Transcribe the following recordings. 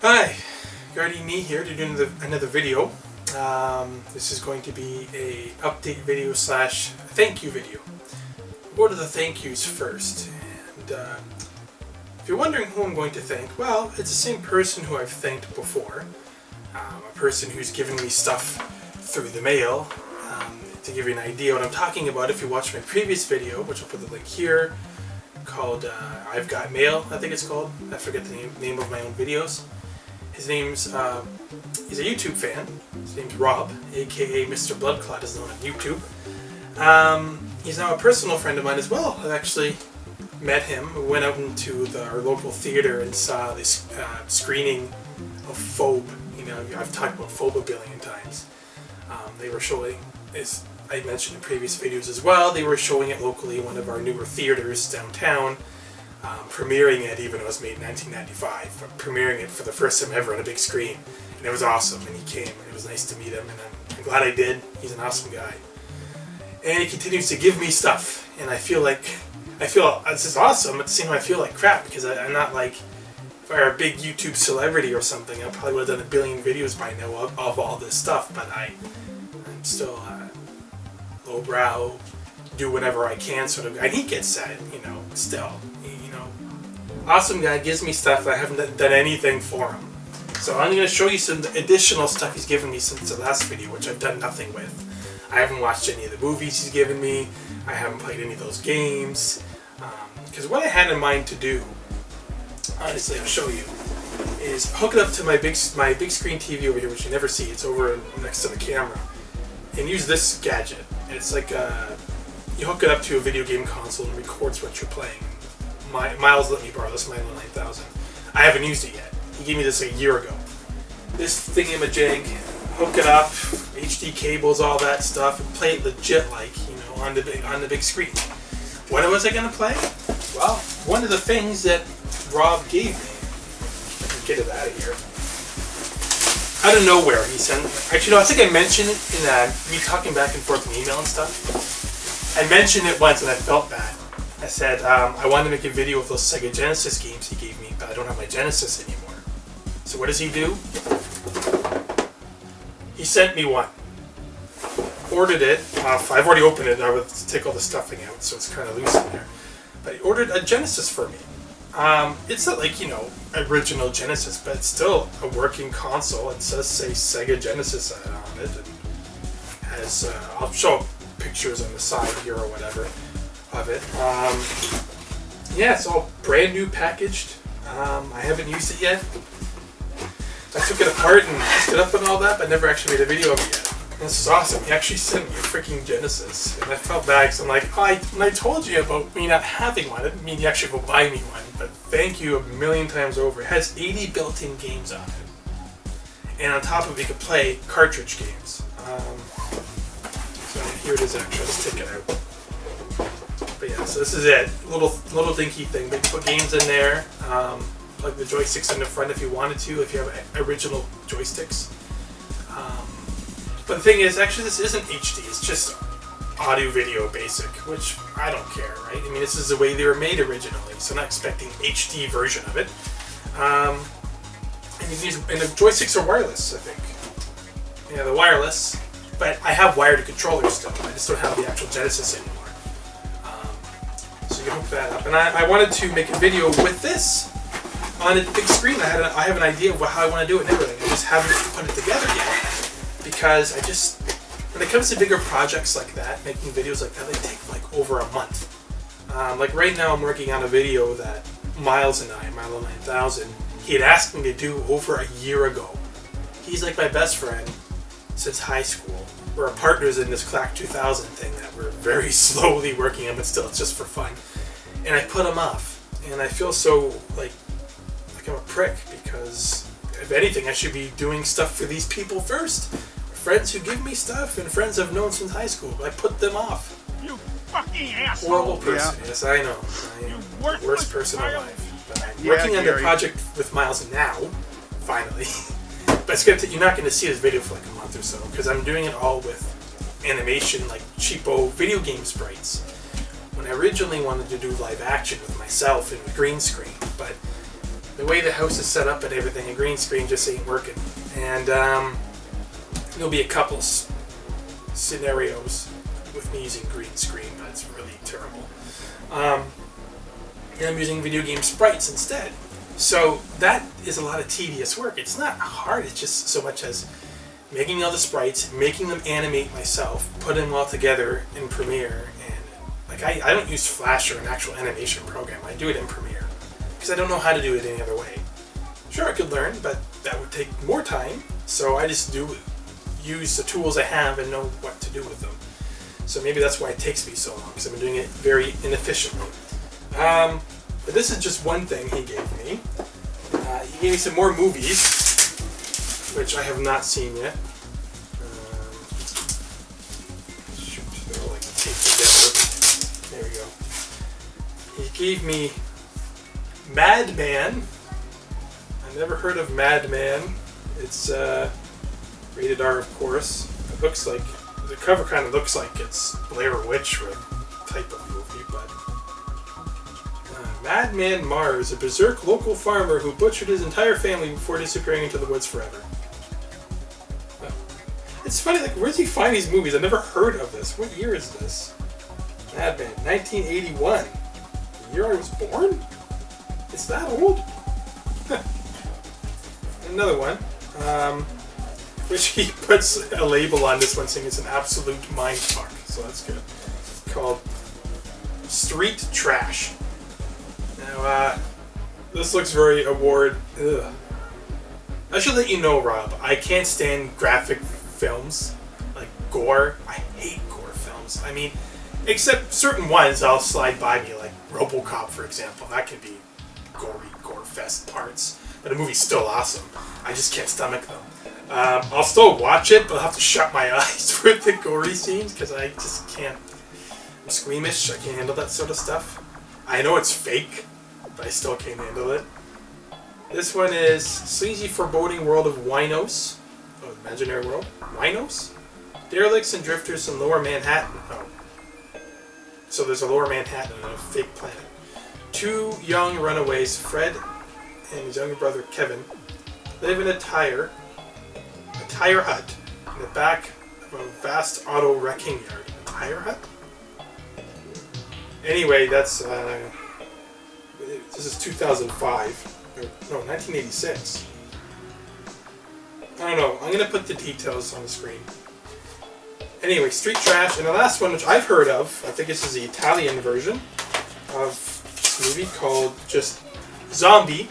Hi, Guardiane here to do another video. This is going to be a update video slash thank you video. We'll go to the thank yous first. And if you're wondering who I'm going to thank, well, it's the same person who I've thanked before. A person who's given me stuff through the mail. To give you an idea what I'm talking about, if you watch my previous video, which I'll put the link here, called I've Got Mail, I think it's called. I forget the name of my own videos. His name's, he's a YouTube fan. His name's Rob, aka Mr. Bloodclot, is known on YouTube. He's now a personal friend of mine as well. I actually met him. We went out into our local theater and saw this screening of Phobe. You know, I've talked about Phobe a billion times. They were showing, as I mentioned in previous videos as well, they were showing it locally in one of our newer theaters downtown. Premiering it, even though it was made in 1995, but premiering it for the first time ever on a big screen. And it was awesome, and he came, and it was nice to meet him, and I'm glad I did. He's an awesome guy. And he continues to give me stuff, and I feel this is awesome, at the same time I feel like crap, because I'm not like, if I were a big YouTube celebrity or something, I probably would have done a billion videos by now of all this stuff, but I'm still lowbrow, do whatever I can sort of guy. And he gets that, you know, still. Awesome guy, gives me stuff. I haven't done anything for him. So I'm going to show you some additional stuff he's given me since the last video, which I've done nothing with. I haven't watched any of the movies he's given me. I haven't played any of those games. Because what I had in mind to do, honestly, I'll show you, is hook it up to my big screen TV over here, which you never see. It's over next to the camera. And use this gadget. It's like you hook it up to a video game console and records what you're playing. Miles let me borrow this Milo 9000. I haven't used it yet. He gave me this a year ago. This thingamajig, hook it up, HD cables, all that stuff, and play it legit like, you know, on the big screen. What was I gonna play? Well, one of the things that Rob gave me. I can get it out of here. Out of nowhere, he sent. Actually, no, I think I mentioned it in me talking back and forth in email and stuff. I mentioned it once, and I felt bad. I said, I wanted to make a video of those Sega Genesis games he gave me, but I don't have my Genesis anymore. So what does he do? He sent me one. Ordered it. I've already opened it. I would take all the stuffing out, so it's kind of loose in there. But he ordered a Genesis for me. It's not like, you know, original Genesis, but it's still a working console. It does say Sega Genesis on it. And has, I'll show pictures on the side here or whatever of it. Yeah, it's all brand new packaged. I haven't used it yet. I took it apart and hooked it up and all that, but never actually made a video of it yet. And this is awesome. He actually sent me a freaking Genesis. And I felt bad because I'm like, when I told you about me not having one, I didn't mean you actually go buy me one. But thank you a million times over. It has 80 built-in games on it. And on top of it, you can play cartridge games. So here it is actually. Let's take it out. But yeah, so this is it. Little dinky thing. They put games in there. Plug the joysticks in the front if you wanted to, if you have original joysticks. But the thing is, actually, this isn't HD. It's just audio, video, basic, which I don't care, right? I mean, this is the way they were made originally, so I'm not expecting HD version of it. And the joysticks are wireless, I think. Yeah, they're wireless, but I have wired controllers still. I just don't have the actual Genesis anymore. So you can hook that up. And I wanted to make a video with this on a big screen. I have an idea of how I want to do it and everything. I just haven't put it together yet. Because when it comes to bigger projects like that, making videos like that, they take like over a month. Like right now I'm working on a video that Miles and I, Milo 9000, he had asked me to do over a year ago. He's like my best friend since high school. We're partners in this Clack 2000 thing that we're very slowly working on, but still it's just for fun. And I put him off. And I feel so like I'm a prick because if anything I should be doing stuff for these people first. Friends who give me stuff and friends I've known since high school. I put them off. You fucking asshole! Horrible person. Yeah. Yes, I know. I am the worst person alive. But I'm working on the project with Miles now, finally. But it's gonna you're not going to see this video for like a month or so because I'm doing it all with animation, like cheapo video game sprites. When I originally wanted to do live action with myself and the green screen, but the way the house is set up and everything, a green screen just ain't working. And there'll be a couple scenarios with me using green screen, but it's really terrible. And I'm using video game sprites instead. So that is a lot of tedious work. It's not hard, it's just so much as making all the sprites, making them animate myself, putting them all together in Premiere. And like I don't use Flash or an actual animation program. I do it in Premiere because I don't know how to do it any other way. Sure, I could learn, but that would take more time. So I just use the tools I have and know what to do with them. So maybe that's why it takes me so long, because I've been doing it very inefficiently. But this is just one thing he gave me. He gave me some more movies, which I have not seen yet. Shoot, they're all like taped together. There we go. He gave me Madman. I never heard of Madman. It's rated R, of course. It looks like, the cover kind of looks like it's Blair Witch type of movie, but Madman Mars, a berserk local farmer who butchered his entire family before disappearing into the woods forever. It's funny, like, where does he find these movies? I've never heard of this. What year is this? Madman, 1981. The year I was born? It's that old? Another one, which he puts a label on this one saying it's an absolute mindfuck, so that's good. Called Street Trash. Now, this looks very award. Ugh. I should let you know, Rob, I can't stand graphic films like gore. I hate gore films. I mean, except certain ones I'll slide by me, like RoboCop, for example. That can be gory, gore-fest parts, but the movie's still awesome. I just can't stomach them. I'll still watch it, but I'll have to shut my eyes for the gory scenes because I just can't. I'm squeamish. I can't handle that sort of stuff. I know it's fake, but I still can't handle it. This one is Sleazy Foreboding World of Winos. Oh, Imaginary World? Winos? Derelicts and drifters in Lower Manhattan. Oh. So there's a Lower Manhattan and a fake planet. Two young runaways, Fred and his younger brother Kevin, live in a tire hut in the back of a vast auto wrecking yard. A tire hut? Anyway, that's this is 2005. No, 1986. I don't know. I'm going to put the details on the screen. Anyway, Street Trash. And the last one, which I've heard of, I think this is the Italian version of this movie called just Zombie.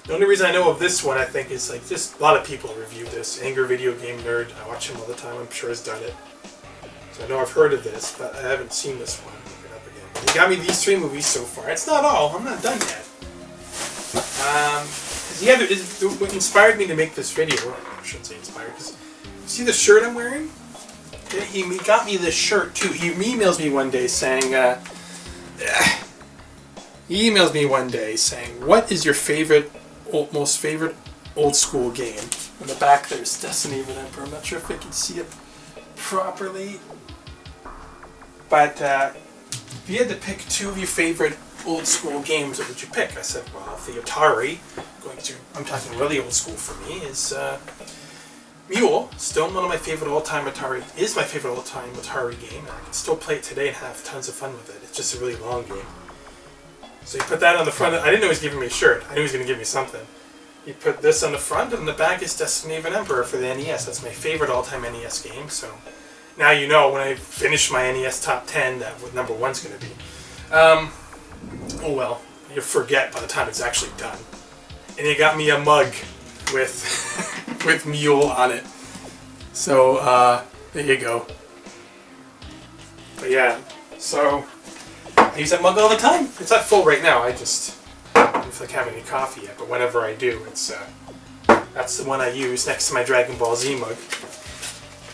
The only reason I know of this one, I think, is like just a lot of people review this. Angry Video Game Nerd. I watch him all the time. I'm sure has done it. So I know I've heard of this, but I haven't seen this one. Look it up again. He got me these 3 movies so far. It's not all. I'm not done yet. What inspired me to make this video, I shouldn't say inspired, because see the shirt I'm wearing? He got me this shirt too. He emails me one day saying, what is your most favorite old school game? On the back there's Destiny of an Emperor. I'm not sure if I can see it properly. But if you had to pick 2 of your favorite old school games, what would you pick? I said, well, the Atari, I'm talking really old school for me, is Mule. Still one of my favorite all-time Atari, is my favorite all-time Atari game, and I can still play it today and have tons of fun with it. It's just a really long game. So you put that on the front. I didn't know he was giving me a shirt. I knew he was going to give me something. You put this on the front, and the back is Destiny of an Emperor for the NES. That's my favorite all-time NES game, so now you know when I finish my NES top 10 that what number 1's going to be. Oh well, you'll forget by the time it's actually done. And he got me a mug with with Mule on it. So there you go. But yeah, so I use that mug all the time. It's not full right now. I just don't feel like having any coffee yet. But whenever I do, it's that's the one I use next to my Dragon Ball Z mug.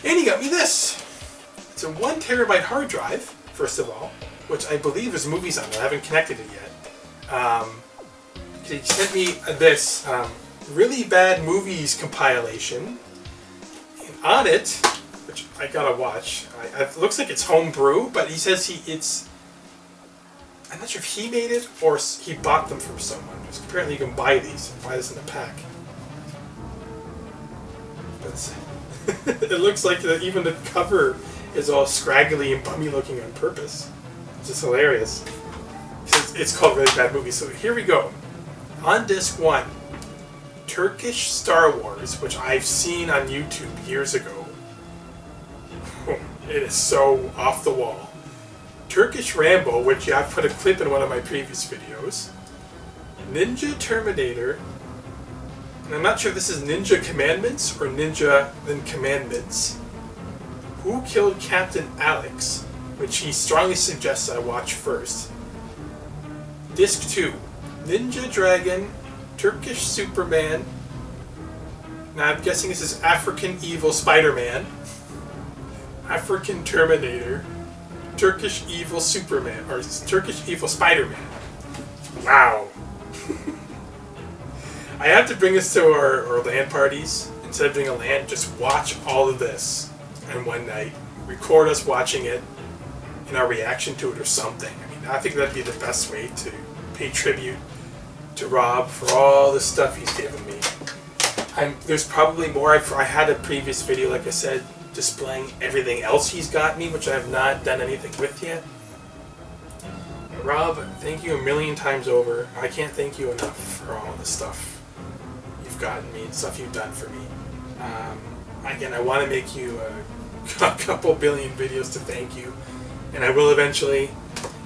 And he got me this. It's a 1 terabyte hard drive, first of all, which I believe is movies on it. I haven't connected it yet. He sent me this really bad movies compilation. And on it, which I gotta watch, it looks like it's homebrew, but he says it's... I'm not sure if he made it or he bought them from someone. Because apparently you can buy these. Buy this in a pack. But it looks like even the cover is all scraggly and bummy looking on purpose. It's just hilarious. It's called Really Bad Movie. So here we go. On disc 1, Turkish Star Wars, which I've seen on YouTube years ago. It is so off the wall. Turkish Rambo, which I've put a clip in one of my previous videos. Ninja Terminator. And I'm not sure if this is Ninja Commandments or Ninja then Commandments. Who Killed Captain Alex, which he strongly suggests I watch first. Disc 2, Ninja Dragon, Turkish Superman. Now I'm guessing this is African Evil Spider-Man. African Terminator, Turkish Evil Superman, or Turkish Evil Spider-Man. Wow. I have to bring this to our LAN parties. Instead of doing a LAN, just watch all of this in one night. Record us watching it and our reaction to it or something. I mean, I think that'd be the best way to pay tribute to Rob for all the stuff he's given me. There's probably more. I had a previous video, like I said, displaying everything else he's got me, which I have not done anything with yet. Rob, thank you a million times over. I can't thank you enough for all the stuff you've gotten me and stuff you've done for me. Again, I want to make you a couple billion videos to thank you, and I will eventually.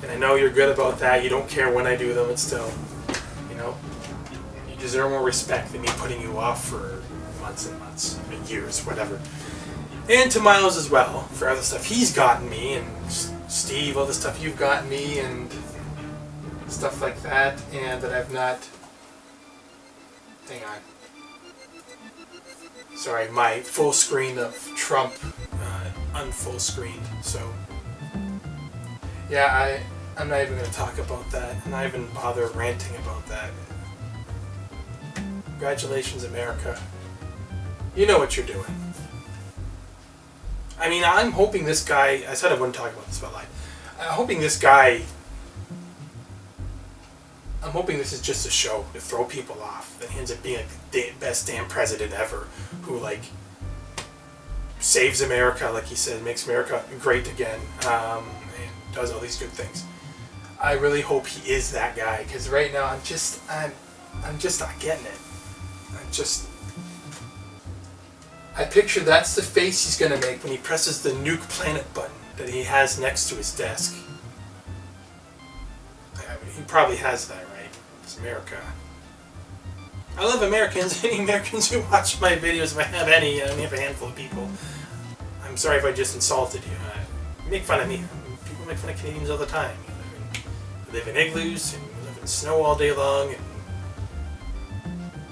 And I know you're good about that. You don't care when I do them, and still, you know, you deserve more respect than me putting you off for months and months, and years, whatever. And to Miles as well, for all the stuff he's gotten me, and Steve, all the stuff you've gotten me, and stuff like that, and that I've not... Hang on. Sorry, my full screen of Trump unfull screened, so... Yeah, I'm not even going to talk about that. I'm not even bother ranting about that. Congratulations, America. You know what you're doing. I mean, I'm hoping this guy... I said I wouldn't talk about this about life. I'm hoping this guy... I'm hoping this is just a show to throw people off. That he ends up being like the best damn president ever. Who, like, saves America, like he said, makes America great again. And does all these good things. I really hope he is that guy. Because right now, I'm just not getting it. I picture that's the face he's going to make when he presses the nuke planet button that he has next to his desk. I mean, he probably has that, right? It's America. I love Americans. Any Americans who watch my videos, if I have any, I only have a handful of people. I'm sorry if I just insulted you. Make fun of me. People make fun of Canadians all the time. We live in igloos, and we live in snow all day long, and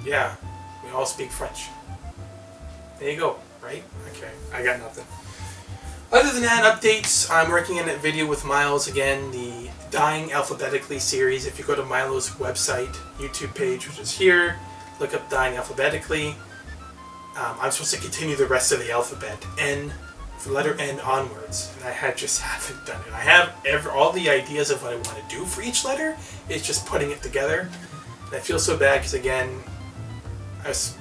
yeah, we all speak French. There you go, right? Okay, I got nothing. Other than that, updates. I'm working on that video with Miles again, the Dying Alphabetically series. If you go to Milo's website, YouTube page, which is here, look up Dying Alphabetically. I'm supposed to continue the rest of the alphabet, N, from letter N onwards, and I just haven't done it. I have all the ideas of what I want to do for each letter. It's just putting it together, and I feel so bad because again,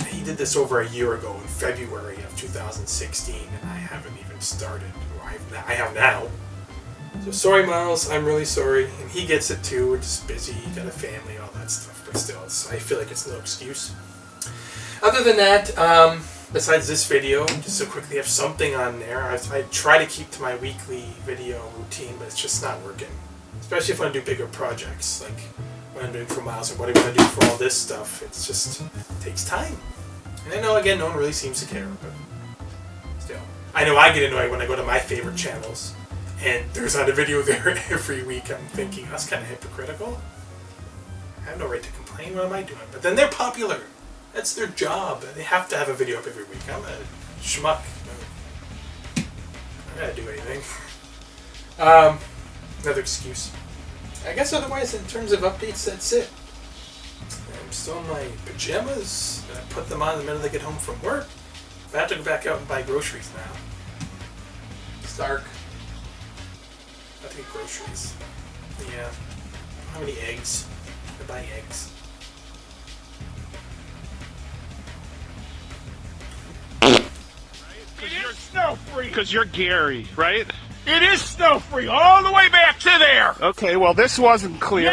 he did this over a year ago in February of 2016, and I haven't even started. I have now. So sorry, Miles. I'm really sorry, and he gets it too. We're just busy. You got a family, all that stuff. But still, I feel like it's no excuse. Other than that, besides this video, just so quickly have something on there. I try to keep to my weekly video routine, but it's just not working. Especially if I want to do bigger projects, like what I'm doing for Miles and what I want to do for all this stuff. It takes time. And I know, again, no one really seems to care, but still. I know I get annoyed when I go to my favorite channels, and there's not a video there every week. I'm thinking, that's kind of hypocritical. I have no right to complain. What am I doing? But then they're popular. That's their job. They have to have a video up every week. I'm a schmuck. I gotta do anything. Another excuse. I guess otherwise, in terms of updates, that's it. I'm still in my pajamas. I put them on the minute I get home from work. I have to go back out and buy groceries now. It's dark. I have to get groceries. Yeah. I don't have any eggs. I buy eggs. You're snow-free. Because you're Gary, right? It is snow-free all the way back to there. Okay, well, this wasn't clear.